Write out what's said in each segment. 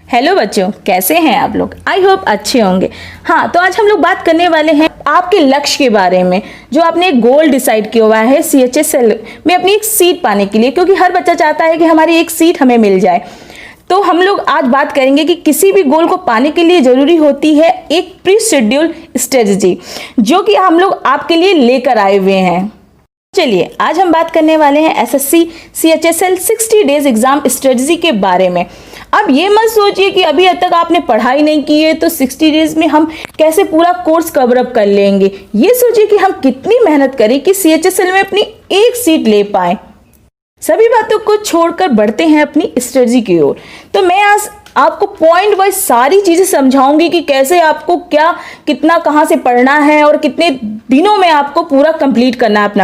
Hello बच्चों, कैसे हैं आप लोग? आई होप अच्छे होंगे। हाँ, तो आज हम लोग बात करने वाले हैं आपके लक्ष्य के बारे में। जो आपने एक गोल डिसाइड किया हुआ है CHSL में अपनी एक सीट पाने के लिए, क्योंकि हर बच्चा चाहता है कि हमारी एक सीट हमें मिल जाए। तो हम लोग आज बात करेंगे कि किसी भी गोल को पाने के लिए जरूरी होती है एक प्री शेड्यूल स्ट्रेटजी, जो कि हम लोग आपके लिए लेकर आए हुए हैं। चलिए आज हम बात करने वाले हैं SSC CHSL 60 days exam strategy के बारे में। अब ये मत सोचिए कि अभी तक आपने पढ़ाई नहीं की है तो 60 डेज में हम कैसे पूरा कोर्स कवर अप कर लेंगे। ये सोचिए कि हम कितनी मेहनत करें कि CHSL में अपनी एक सीट ले पाए। सभी बातों को छोड़कर बढ़ते हैं अपनी स्ट्रेटजी की ओर। तो मैं आज आपको पॉइंट वाइज सारी चीजें समझाऊंगी कि कैसे आपको क्या कितना कहाँ से पढ़ना है और कितने दिनों में आपको पूरा कंप्लीट करना है अपना।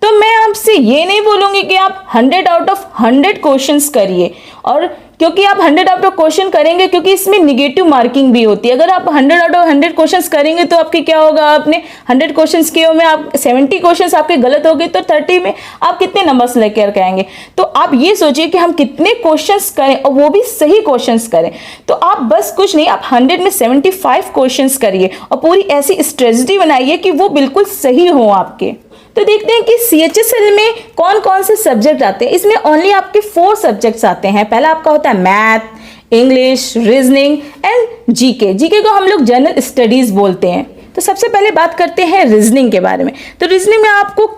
तो मैं आपसे ये नहीं बोलूंगी कि आप 100 आउट ऑफ 100 क्वेश्चंस करिए, और क्योंकि आप 100 आउट ऑफ क्वेश्चन करेंगे क्योंकि इसमें निगेटिव मार्किंग भी होती है। अगर आप 100 आउट ऑफ 100 क्वेश्चंस करेंगे तो आपके क्या होगा, आपने 100 क्वेश्चंस किए में आप 70 क्वेश्चंस आपके गलत हो गए तो 30 में आप कितने नंबर्स लेकर के आएंगे। तो आप ये सोचिए कि हम कितने क्वेश्चंस करें और वो भी सही क्वेश्चंस करें। तो आप बस कुछ नहीं, आप 100 में 75 क्वेश्चंस करिए और पूरी ऐसी स्ट्रेटजी बनाइए कि वो बिल्कुल सही हो आपके। तो देखते हैं कि CHSL में कौन कौन से सब्जेक्ट आते हैं। इसमें ओनली आपके 4 सब्जेक्ट्स आते हैं। पहला आपका होता है math, English, reasoning and GK. GK को हम लोग जनरल स्टडीज बोलते हैं। तो सबसे पहले बात करते हैं रीजनिंग के बारे में। तो रीजनिंग में आपको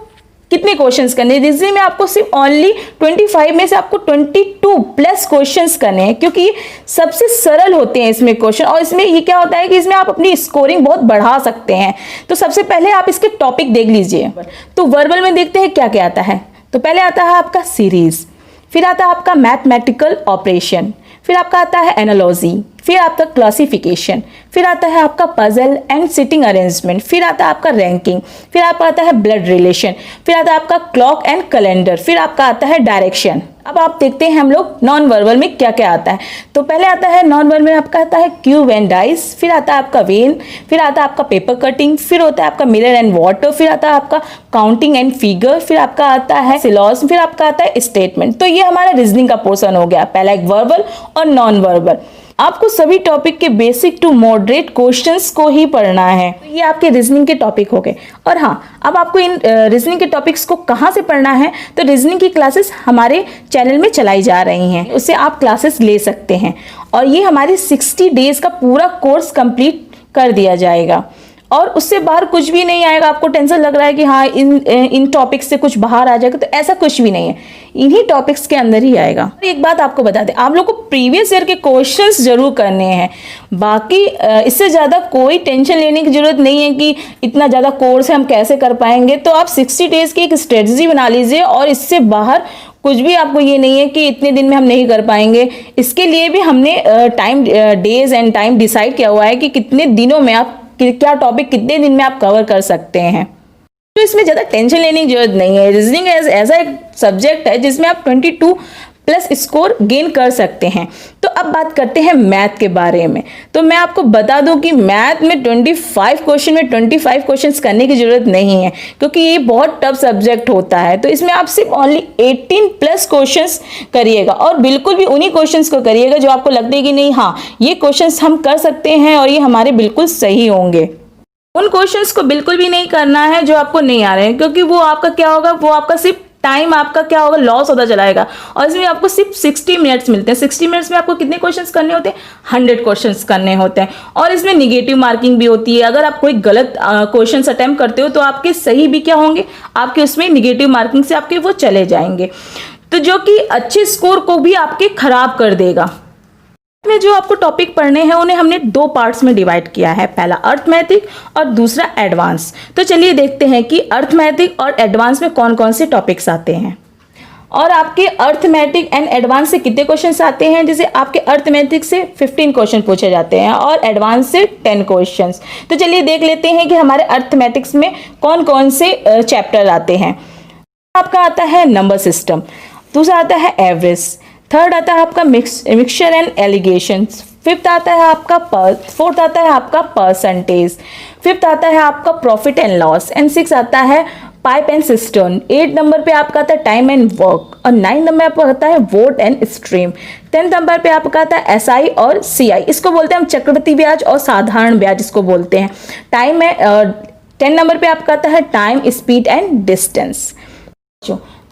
कितने क्वेश्चंस करने हैं? रीजनिंग में आपको सिर्फ ओनली 25 में से आपको 22 प्लस क्वेश्चंस करने हैं, क्योंकि सबसे सरल होते हैं इसमें क्वेश्चन। और इसमें ये क्या होता है कि इसमें आप अपनी स्कोरिंग बहुत बढ़ा सकते हैं। तो सबसे पहले आप इसके टॉपिक देख लीजिए। तो वर्बल में देखते हैं क्या क्या आता है। तो पहले आता है आपका सीरीज, फिर आता है आपका मैथमेटिकल ऑपरेशन, फिर आपका आता है एनालॉजी, फिर आता है क्लासिफिकेशन, फिर आता है आपका पजल एंड सिटिंग अरेंजमेंट, फिर आता है आपका रैंकिंग, फिर आपका आता है ब्लड रिलेशन, फिर आता है आपका क्लॉक एंड कैलेंडर, फिर आपका आता है डायरेक्शन। अब आप देखते हैं हम लोग नॉन वर्बल में क्या क्या आता है। तो पहले आता है नॉन वर्बल में आपका आता है क्यूब एंड डाइस, फिर आता है आपका वेन, फिर आता है आपका पेपर कटिंग, फिर होता है आपका मिरर एंड वाटर, फिर आता है आपका काउंटिंग एंड फिगर, फिर आपका आता है सिलॉस, फिर आपका आता है स्टेटमेंट। तो ये हमारा रीजनिंग का पोर्शन हो गया, पहला एक वर्बल और नॉन वर्बल। आपको सभी टॉपिक के बेसिक टू मॉडरेट क्वेश्चंस को ही पढ़ना है। तो ये आपके रीजनिंग के टॉपिक हो गए। और हाँ, अब आपको इन रीजनिंग के टॉपिक्स को कहाँ से पढ़ना है, तो रीजनिंग की क्लासेस हमारे चैनल में चलाई जा रही हैं, उससे आप क्लासेस ले सकते हैं। और ये हमारी 60 डेज का पूरा कोर्स कंप्लीट कर दिया जाएगा और उससे बाहर कुछ भी नहीं आएगा। आपको टेंशन लग रहा है कि हाँ इन टॉपिक्स से कुछ बाहर आ जाएगा, तो ऐसा कुछ भी नहीं है, इन्हीं टॉपिक्स के अंदर ही आएगा। एक बात आपको बता दें, आप लोग को प्रीवियस ईयर के क्वेश्चंस जरूर करने हैं। बाकी इससे ज़्यादा कोई टेंशन लेने की जरूरत नहीं है कि इतना ज़्यादा कोर्स है हम कैसे कर पाएंगे। तो आप 60 डेज की एक स्ट्रेटजी बना लीजिए और इससे बाहर कुछ भी आपको ये नहीं है कि इतने दिन में हम नहीं कर पाएंगे। इसके लिए भी हमने time days and time decide किया हुआ है कि कितने दिनों में आप क्या टॉपिक कितने दिन में आप कवर कर सकते हैं। तो इसमें ज़्यादा टेंशन लेने की जरूरत नहीं है। रीजनिंग ऐसा एक सब्जेक्ट है जिसमें आप 22 प्लस स्कोर गेन कर सकते हैं। तो अब बात करते हैं मैथ के बारे में। तो मैं आपको बता दूं कि मैथ में 25 क्वेश्चन में 25 क्वेश्चंस करने की जरूरत नहीं है, क्योंकि ये बहुत टफ सब्जेक्ट होता है। तो इसमें आप सिर्फ ओनली 18 प्लस क्वेश्चंस करिएगा, और बिल्कुल भी उन्हीं क्वेश्चंस को करिएगा जो आपको लगता है कि नहीं हाँ ये क्वेश्चंस हम कर सकते हैं और ये हमारे बिल्कुल सही होंगे। उन क्वेश्चंस को बिल्कुल भी नहीं करना है जो आपको नहीं आ रहे हैं, क्योंकि वो आपका क्या होगा, वो आपका सिर्फ टाइम आपका क्या होगा, लॉस होता चलाएगा। और इसमें आपको सिर्फ 60 मिनट्स मिलते हैं। 60 मिनट्स में आपको कितने क्वेश्चंस करने होते हैं? 100 क्वेश्चंस करने होते हैं। और इसमें निगेटिव मार्किंग भी होती है। अगर आप कोई गलत क्वेश्चंस अटेम्प्ट करते हो तो आपके सही भी क्या होंगे, आपके उसमें निगेटिव मार्किंग से आपके वो चले जाएंगे, तो जो कि अच्छे स्कोर को भी आपके खराब कर देगा। में जो आपको टॉपिक पढ़ने हैं उन्हें हमने 2 पार्ट्स में डिवाइड किया है, पहला अर्थमैटिक और दूसरा एडवांस। तो चलिए देखते हैं कि अर्थमैटिक और एडवांस में कौन कौन से टॉपिक्स आते हैं और आपके अर्थमैटिक एंड एडवांस से कितने क्वेश्चंस आते हैं। जैसे आपके अर्थमैटिक से 15 क्वेश्चन पूछे जाते हैं और एडवांस से 10 क्वेश्चंस। तो चलिए देख लेते हैं कि हमारे अर्थमैटिक्स में कौन कौन से चैप्टर आते हैं। आपका आता है नंबर सिस्टम, दूसरा आता है एवरेज, थर्ड आता है आपका मिक्सचर एंड एलिगेशंस, फिफ्थ आता है आपका फोर्थ आता है आपका परसेंटेज, फिफ्थ आता है आपका profit and loss, and six आता है पाइप एंड सिस्टर्न। 8 नंबर पे आपका आता है टाइम एंड वर्क, और 9 नंबर आपका आता है वोट एंड स्ट्रीम। 10 नंबर पे आपका आता है एसआई और सीआई, इसको बोलते हैं हम चक्रवृद्धि ब्याज और साधारण ब्याज इसको बोलते हैं। टाइम है 10 नंबर पे आपका आता है टाइम, स्पीड एंड डिस्टेंस।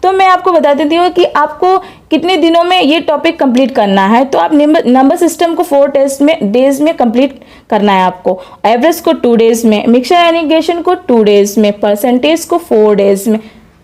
तो मैं आपको बता देती हूँ कि आपको कितने दिनों में ये टॉपिक कंप्लीट करना है। तो आप नंबर सिस्टम को 4 डेज में कंप्लीट करना है आपको, एवरेज को 2 डेज में, मिक्सचर एंड इंटीग्रेशन को 2 डेज में, परसेंटेज को 4 डेज में,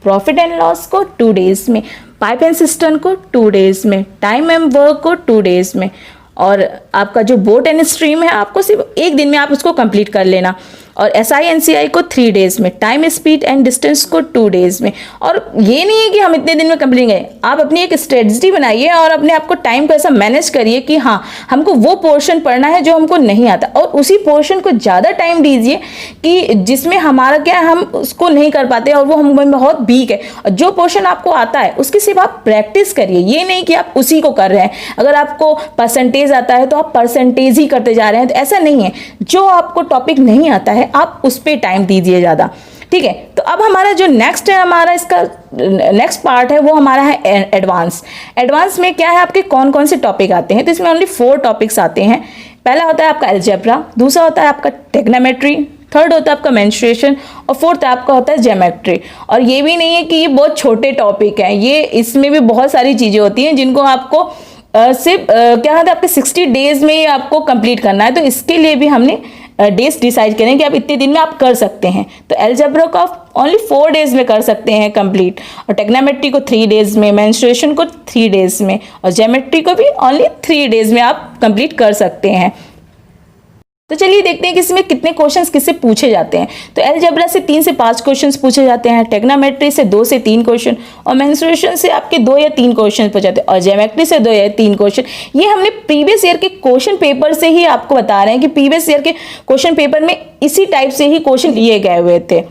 प्रॉफिट एंड लॉस को 2 डेज में, पाइप एंड सिस्टम को 2 डेज में, टाइम एंड वर्क को 2 डेज में, और आपका जो बोट एंड स्ट्रीम है आपको सिर्फ 1 दिन में आप उसको कंप्लीट कर लेना, और एसआई एंड सीआई को 3 डेज में, टाइम स्पीड एंड डिस्टेंस को 2 डेज में। और ये नहीं है कि हम इतने दिन में कंप्लीट करें, आप अपनी एक स्ट्रेटजी बनाइए और अपने आपको टाइम को ऐसा मैनेज करिए कि हाँ हमको वो पोर्शन पढ़ना है जो हमको नहीं आता, और उसी पोर्शन को ज़्यादा टाइम दीजिए कि जिसमें हमारा क्या है हम उसको नहीं कर पाते और वो हम बहुत वीक है। और जो पोर्शन आपको आता है उसकी सिर्फ आप प्रैक्टिस करिए, ये नहीं कि आप उसी को कर रहे हैं। अगर आपको परसेंटेज आता है तो आप परसेंटेज ही करते जा रहे हैं, तो ऐसा नहीं है। जो आपको टॉपिक नहीं आता है आप उस पर टाइम दीजिए ज़्यादा, ठीक है। तो अब हमारा जो नेक्स्ट है, हमारा इसका नेक्स्ट पार्ट है वो हमारा है एडवांस। एडवांस में क्या है, आपके कौन कौन से टॉपिक आते हैं, तो इसमें ओनली 4 टॉपिक्स आते हैं। पहला होता है आपका अलजेब्रा, दूसरा होता है आपका ट्रिग्नोमेट्री, थर्ड होता है आपका मेंस्ट्रुएशन, और फोर्थ आपका होता है ज्योमेट्री। और ये भी नहीं है कि ये बहुत छोटे टॉपिक हैं, ये इसमें भी बहुत सारी चीज़ें होती हैं जिनको आपको सिर्फ क्या होता है आपके 60 डेज में आपको कंप्लीट करना है। तो इसके लिए भी हमने डेज डिसाइड करें कि आप इतने दिन में आप कर सकते हैं। तो अलजेब्रा को आप ओनली 4 डेज में कर सकते हैं कंप्लीट, और ट्रिग्नोमेट्री को 3 डेज में, मेंस्ट्रुएशन को 3 डेज में, और ज्योमेट्री को भी ओनली 3 डेज में आप कंप्लीट कर सकते हैं। तो चलिए देखते हैं कि इसमें कितने क्वेश्चंस किससे पूछे जाते हैं। तो अलजेब्रा से 3 से 5 क्वेश्चंस पूछे जाते हैं, ट्रिग्नोमेट्री से 2 से 3 क्वेश्चन, और मेंस्ट्रुएशन से आपके 2 या 3 क्वेश्चन पूछे जाते हैं, और ज्योमेट्री से 2 या 3 क्वेश्चन। ये हमने प्रीवियस ईयर के क्वेश्चन पेपर से ही आपको बता रहे हैं कि प्रीवियस ईयर के क्वेश्चन पेपर में इसी टाइप से ही क्वेश्चन लिए गए हुए थे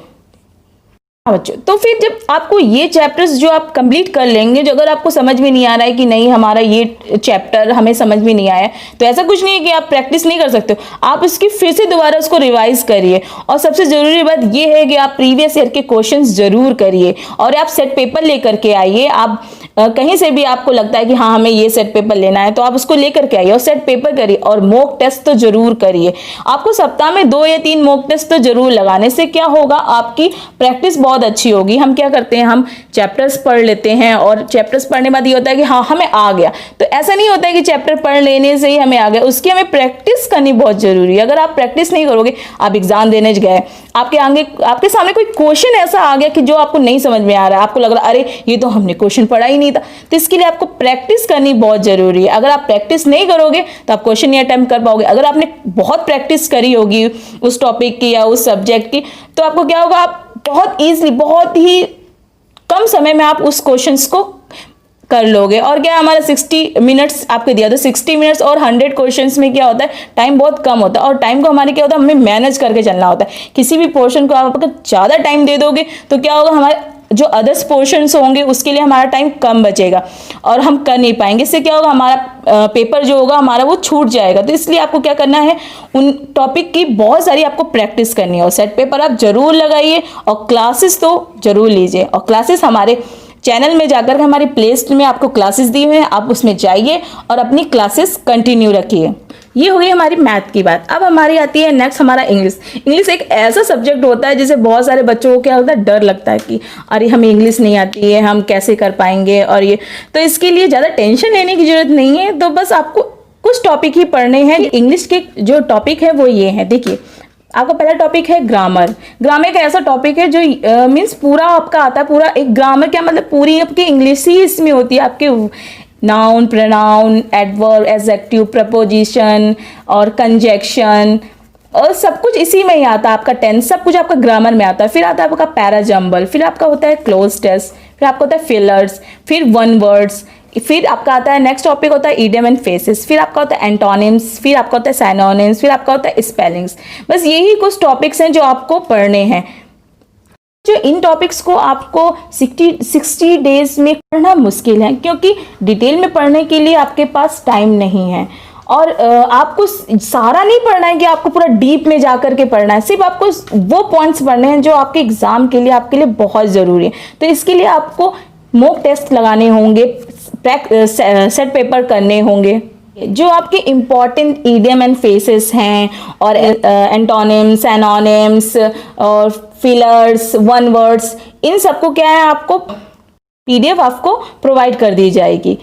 बच्चों। तो फिर जब आपको ये चैप्टर्स जो आप कंप्लीट कर लेंगे, जो अगर आपको समझ में नहीं आ रहा है कि नहीं हमारा ये चैप्टर हमें समझ में नहीं आया, तो ऐसा कुछ नहीं है कि आप प्रैक्टिस नहीं कर सकते हो, आप इसकी फिर से दोबारा उसको रिवाइज करिए। और सबसे जरूरी बात ये है कि आप प्रीवियस ईयर के क्वेश्चंस जरूर करिए, और आप सेट पेपर लेकर के आइए। आप कहीं से भी आपको लगता है कि हाँ हमें ये सेट पेपर लेना है, तो आप उसको लेकर के आइए और सेट पेपर करिए, और मॉक टेस्ट तो जरूर करिए। आपको सप्ताह में 2 या 3 मॉक टेस्ट तो जरूर लगाने से क्या होगा, आपकी प्रैक्टिस बहुत अच्छी होगी। हम क्या करते हैं, हम चैप्टर्स पढ़ लेते हैं, और चैप्टर्स पढ़ने के बाद ये होता है कि हाँ हमें आ गया, तो ऐसा नहीं होता है कि चैप्टर पढ़ लेने से ही हमें आ गया, उसकी हमें प्रैक्टिस करनी बहुत जरूरी है। अगर आप प्रैक्टिस नहीं करोगे, आप एग्जाम देने गए, आपके सामने कोई क्वेश्चन ऐसा आ गया कि जो आपको नहीं समझ में आ रहा है, आपको लग रहा है अरे ये तो हमने क्वेश्चन पढ़ा ही नहीं था, तो इसके लिए आपको प्रैक्टिस करनी बहुत जरूरी है। अगर आप प्रैक्टिस नहीं करोगे तो आप क्वेश्चन नहीं अटेम्प्ट कर पाओगे। अगर आपने बहुत प्रैक्टिस करी होगी उस टॉपिक की या उस सब्जेक्ट की, तो आपको क्या होगा, आप बहुत ईजिली, बहुत ही कम समय में आप उस क्वेश्चंस को कर लोगे। और क्या हमारा 60 मिनट्स आपको दिया, तो 60 मिनट्स और 100 क्वेश्चंस में क्या होता है, टाइम बहुत कम होता है, और टाइम को हमारे क्या होता है, हमें मैनेज करके चलना होता है। किसी भी पोर्शन को आप अगर ज़्यादा टाइम दे दोगे तो क्या होगा, हमारे जो अदर्स पोर्शंस होंगे उसके लिए हमारा टाइम कम बचेगा और हम कर नहीं पाएंगे। इससे क्या होगा, हमारा पेपर जो होगा हमारा वो छूट जाएगा। तो इसलिए आपको क्या करना है, उन टॉपिक की बहुत सारी आपको प्रैक्टिस करनी है, और सेट पेपर आप जरूर लगाइए, और क्लासेस तो जरूर लीजिए। और क्लासेस हमारे चैनल में जाकर हमारी प्लेलिस्ट में आपको क्लासेस दी हुई हैं, आप उसमें जाइए और अपनी क्लासेस कंटिन्यू रखिए। ये हो गई हमारी मैथ की बात। अब हमारी आती है नेक्स्ट हमारा इंग्लिश। इंग्लिश एक ऐसा सब्जेक्ट होता है जिसे बहुत सारे बच्चों को क्या होता है, डर लगता है कि अरे हमें इंग्लिश नहीं आती है, हम कैसे कर पाएंगे, और ये तो इसके लिए ज़्यादा टेंशन लेने की जरूरत नहीं है। तो बस आपको कुछ टॉपिक ही पढ़ने हैं। इंग्लिश के जो टॉपिक है वो ये है, देखिए आपका पहला टॉपिक है ग्रामर। ग्रामर का ऐसा टॉपिक है जो मीन्स पूरा आपका आता है, पूरा एक ग्रामर क्या मतलब पूरी आपकी इंग्लिश ही इसमें होती है। आपके noun, pronoun, adverb, adjective, preposition और कंजक्शन और सब कुछ इसी में ही आता है। आपका टेंस सब कुछ आपका ग्रामर में आता है। फिर आता है आपका पैराजम्बल, फिर आपका होता है क्लोज टेस्ट, फिर आपका होता है फिलर्स, फिर वन वर्ड्स, फिर आपका आता है नेक्स्ट टॉपिक होता है इडियम एंड फ्रेजेस, फिर आपका होता है एंटोनिम्स, फिर आपका होता है सिनोनिम्स, फिर आपका होता है स्पेलिंग्स। बस यही कुछ टॉपिक्स हैं जो आपको पढ़ने हैं। जो इन टॉपिक्स को आपको 60 डेज में पढ़ना मुश्किल है, क्योंकि डिटेल में पढ़ने के लिए आपके पास टाइम नहीं है। और आपको सारा नहीं पढ़ना है कि आपको पूरा डीप में जाकर के पढ़ना है, सिर्फ आपको वो पॉइंट्स पढ़ने हैं जो आपके एग्जाम के लिए आपके लिए बहुत ज़रूरी है। तो इसके लिए आपको मॉक टेस्ट लगाने होंगे, सेट पेपर करने होंगे, जो आपके इम्पॉर्टेंट ईडियम एंड फेसेस हैं और एंटोनिम्स, एनोनिम्स और फिलर्स, वन वर्ड्स, इन सबको क्या है आपको PDF आपको प्रोवाइड कर दी जाएगी।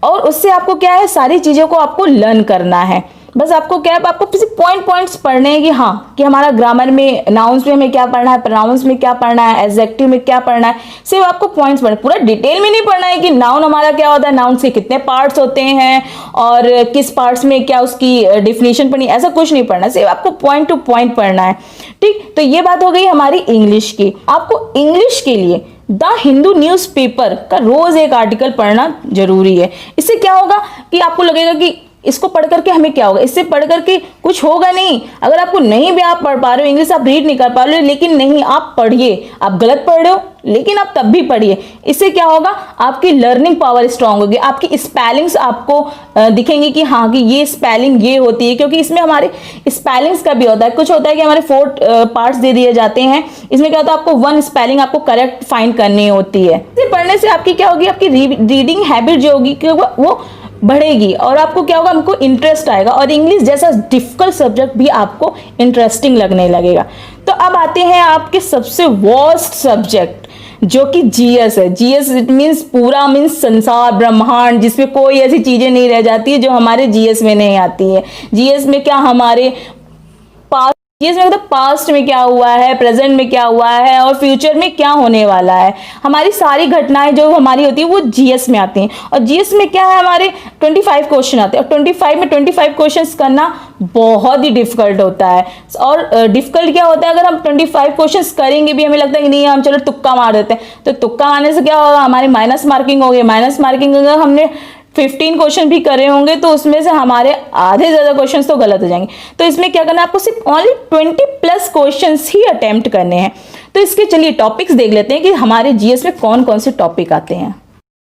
और उससे आपको क्या है सारी चीज़ों को आपको लर्न करना है। बस आपको क्या है आपको किसी पॉइंट्स पढ़ने हैं कि हाँ कि हमारा ग्रामर में नाउन्स में हमें क्या पढ़ना है, प्रोनाउंस में क्या पढ़ना है, एडजेक्टिव में क्या पढ़ना है, सिर्फ आपको पॉइंट्स पढ़ना, पूरा डिटेल में नहीं पढ़ना है कि नाउन हमारा क्या होता है, नाउन के कितने पार्ट्स होते हैं और किस पार्ट्स में क्या उसकी डिफिनेशन पढ़नी, ऐसा कुछ नहीं पढ़ना, सिर्फ आपको पॉइंट टू पॉइंट पढ़ना है। ठीक, तो ये बात हो गई हमारी इंग्लिश की। आपको इंग्लिश के लिए द हिंदू न्यूज़पेपर का रोज एक आर्टिकल पढ़ना जरूरी है। इससे क्या होगा कि आपको लगेगा कि इसको पढ़ करके हमें क्या होगा, इससे पढ़ करके कुछ होगा नहीं। अगर आपको नहीं भी आप पढ़ पा रहे हो, इंग्लिश आप रीड नहीं कर पा रहे हो, लेकिन नहीं आप पढ़िए, आप गलत पढ़ रहे हो लेकिन आप तब भी पढ़िए। इससे क्या होगा आपकी लर्निंग पावर स्ट्रांग होगी, आपकी स्पेलिंग्स आपको दिखेंगी कि हाँ कि ये स्पेलिंग ये होती है, क्योंकि इसमें हमारे स्पेलिंग्स का भी होता है। कुछ होता है कि हमारे 4 पार्ट्स दे दिए जाते हैं, इसमें क्या होता है आपको 1 स्पेलिंग आपको करेक्ट फाइंड करनी होती है। इसे पढ़ने से आपकी क्या होगी, आपकी रीडिंग हैबिट जो होगी वो बढ़ेगी और आपको क्या होगा, हमको इंटरेस्ट आएगा और इंग्लिश जैसा डिफिकल्ट सब्जेक्ट भी आपको इंटरेस्टिंग लगने लगेगा। तो अब आते हैं आपके सबसे वर्स्ट सब्जेक्ट जो कि जीएस है। जीएस इट मीन्स पूरा मीन्स संसार ब्रह्मांड, जिसमें कोई ऐसी चीजें नहीं रह जाती है जो हमारे जीएस में नहीं आती है। जीएस में क्या हमारे जीएस में मतलब पास्ट में क्या हुआ है, प्रेजेंट में क्या हुआ है और फ्यूचर में क्या होने वाला है, हमारी सारी घटनाएं जो हमारी होती है वो जीएस में आती हैं। और जीएस में क्या है हमारे 25 क्वेश्चन आते हैं और 25 में 25 क्वेश्चंस करना बहुत ही डिफिकल्ट होता है। और डिफिकल्ट क्या होता है, अगर हम 25 क्वेश्चंस करेंगे भी हमें लगता है कि नहीं हम चलो तुक्का मार देते हैं, तो तुक्का मारने से क्या होगा, हमारी माइनस मार्किंग होगी। माइनस मार्किंग अगर हमने 15 क्वेश्चन भी करे होंगे तो उसमें से हमारे आधे ज्यादा क्वेश्चंस तो गलत हो जाएंगे। तो इसमें क्या करना है, आपको सिर्फ ओनली 20+ क्वेश्चंस ही अटेम्प्ट करने हैं। तो इसके चलिए टॉपिक्स देख लेते हैं कि हमारे जीएस में कौन कौन से टॉपिक आते हैं।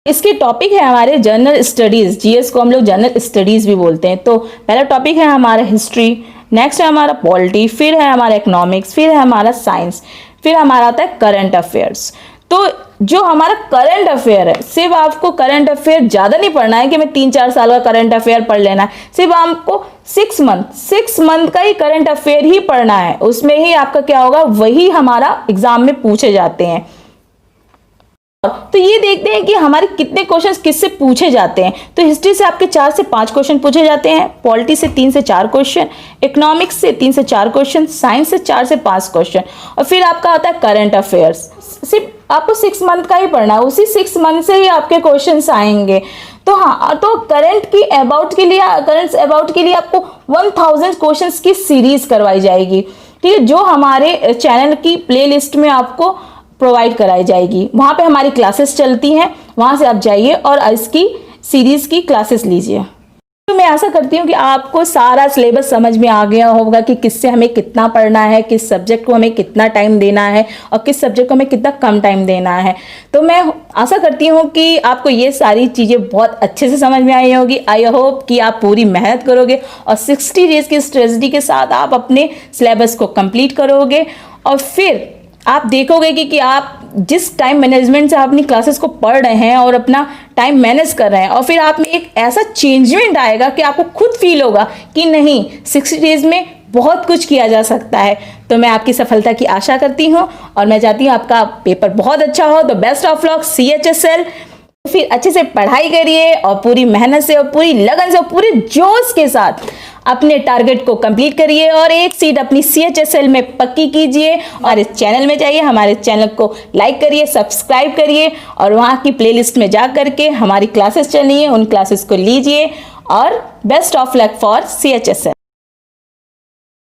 इसके टॉपिक है हमारे जनरल स्टडीज, जीएस को हम लोग जनरल स्टडीज भी बोलते हैं। तो पहला टॉपिक है हमारा हिस्ट्री, नेक्स्ट है हमारा पॉलिटी, फिर है हमारा इकोनॉमिक्स, फिर है हमारा साइंस, फिर हमारा आता है करंट अफेयर्स। तो जो हमारा करंट अफेयर है, सिर्फ आपको करंट अफेयर ज्यादा नहीं पढ़ना है कि मैं 3-4 साल का करंट अफेयर पढ़ लेना है, सिर्फ आपको 6 मंथ का ही करंट अफेयर ही पढ़ना है। उसमें ही आपका क्या होगा, वही हमारा एग्जाम में पूछे जाते हैं। तो ये देखते हैं कि हमारे कितने क्वेश्चंस किससे पूछे जाते हैं। तो हिस्ट्री से आपके 4 से 5 क्वेश्चन पूछे जाते हैं, पॉलिटी से 3 से 4 क्वेश्चन, इकोनॉमिक्स से 3 से 4 क्वेश्चन, साइंस से 4 से 5 क्वेश्चन और फिर आपका आता है करंट अफेयर्स। सिर्फ आपको 6 मंथ का ही पढ़ना है, उसी 6 मंथ से ही आपके क्वेश्चंस आएंगे। तो हाँ, तो करंट अबाउट के लिए आपको 1000 क्वेश्चंस की सीरीज करवाई जाएगी। ठीक है, जो हमारे चैनल की प्लेलिस्ट में आपको प्रोवाइड कराई जाएगी। वहां पे हमारी क्लासेस चलती हैं, वहां से आप जाइए और इसकी सीरीज की क्लासेस लीजिए। तो मैं आशा करती हूँ कि आपको सारा सिलेबस समझ में आ गया होगा कि किससे हमें कितना पढ़ना है, किस सब्जेक्ट को हमें कितना टाइम देना है और किस सब्जेक्ट को हमें कितना कम टाइम देना है। तो मैं आशा करती हूँ कि आपको ये सारी चीज़ें बहुत अच्छे से समझ में आई होगी। आई होप कि आप पूरी मेहनत करोगे और 60 डेज की स्ट्रेटजी के साथ आप अपने सिलेबस को कंप्लीट करोगे और फिर आप देखोगे कि आप जिस टाइम मैनेजमेंट से आप अपनी क्लासेस को पढ़ रहे हैं और अपना टाइम मैनेज कर रहे हैं और फिर आप में एक ऐसा चेंजमेंट आएगा कि आपको खुद फील होगा कि नहीं 60 डेज में बहुत कुछ किया जा सकता है। तो मैं आपकी सफलता की आशा करती हूँ और मैं चाहती हूँ आपका पेपर बहुत अच्छा हो। तो बेस्ट ऑफ लक CHSL। फिर अच्छे से पढ़ाई करिए और पूरी मेहनत से और पूरी लगन से और पूरे जोश के साथ अपने टारगेट को कंप्लीट करिए और एक सीट अपनी CHSL में पक्की कीजिए। और इस चैनल में जाइए, हमारे चैनल को लाइक करिए, सब्सक्राइब करिए और वहाँ की प्लेलिस्ट में जा करके हमारी क्लासेस चलिए, उन क्लासेस को लीजिए और best of luck for CHSL।